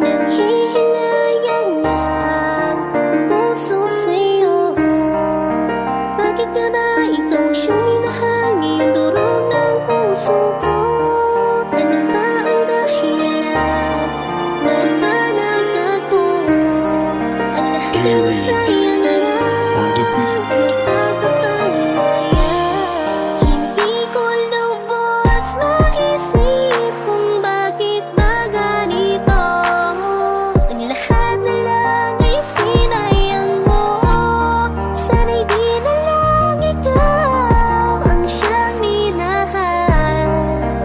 Nanghihinayang ng puso sa'yo. Bakit ka ba ikaw siyang minahangin? Durog ng puso ko. Ano ba ang dahilan? Ba't ba nagtagpo? Ang lahat ay masayang lang, nakakapanghinayang. Hindi ko lubos maisip kung bakit ba ganito. Ang lahat na lang ay sinayang mo. Sana'y di na lang ikaw ang siyang minahal.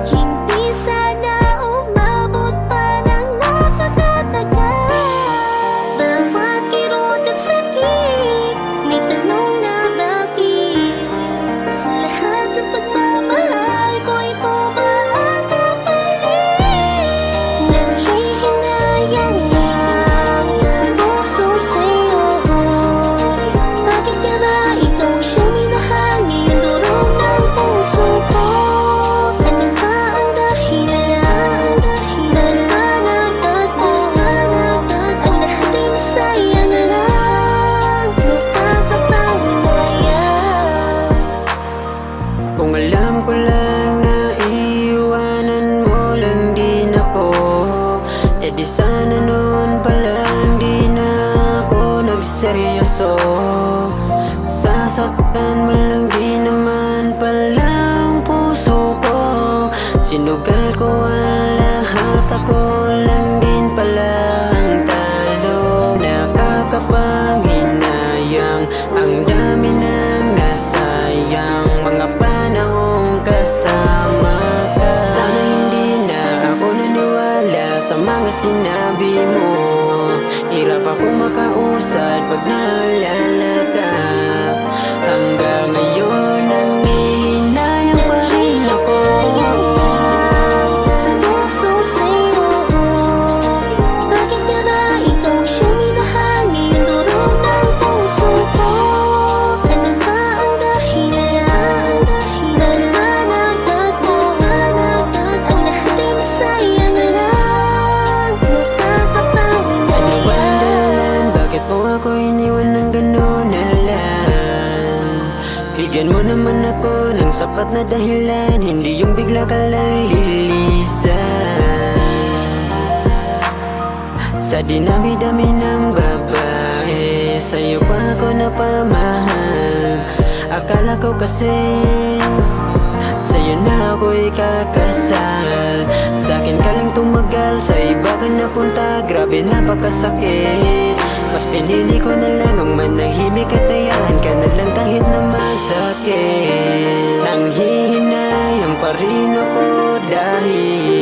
Hindi sana umabot pa ng napakatagal. Bawat kirot at sakit, may tanong na bakit. Sa lahat ng pagmamahal ko, ito ba ang kapalit? Nanghihinayang ng puso sa'yo. Bakit ka ba ikaw siyang minahangin? Durog ng puso ko. Ano ba ang dahilan? Ba't ba nagtagpo? Ang lahat ay masayang lang, nakakapanghinayang. Kung alam ko lang na iiwanan mo lang din ako, di sana noon pa lang di na ako nagseryoso. Sasaktan mo lang di naman palang puso ko. Sinugal ko ang lahat, ako lang din palang talo. Nakakapanghinayang, ang dami nang nasayang mga panahong kasama ka. Sana hindi na ako naniwala sa mga sinabi mo. Hirap akong makausad pag naalala ka. Hanggang ngayon nanghihinayang pa rin ako. Puso sa'yo. Bakit ka ba ikaw siyang minahangin? Durog ng puso ko. Ano ba ang dahilan? Ba't ba nagtagpo? Ang lahat ay masayang lang, nakakapanghinayang. Ano ba ang dahilan? Bakit mo ako iniwan ng gano'n na lang? Bigyan mo naman ako ng sapat na dahilan, hindi yung bigla ka lang lilisan. Sa dinami-dami ng babae, sa'yo pa ako napamahal. Akala ko kasi sa'yo na ako ikakasal. Sa'kin ka lang tumagal, sa iba ka napunta, grabe napakasakit. Mas pinili ko na lang ang manahimik at hayaan ka na lang kahit na masakit. Nanghihinayang pa rin ako dahil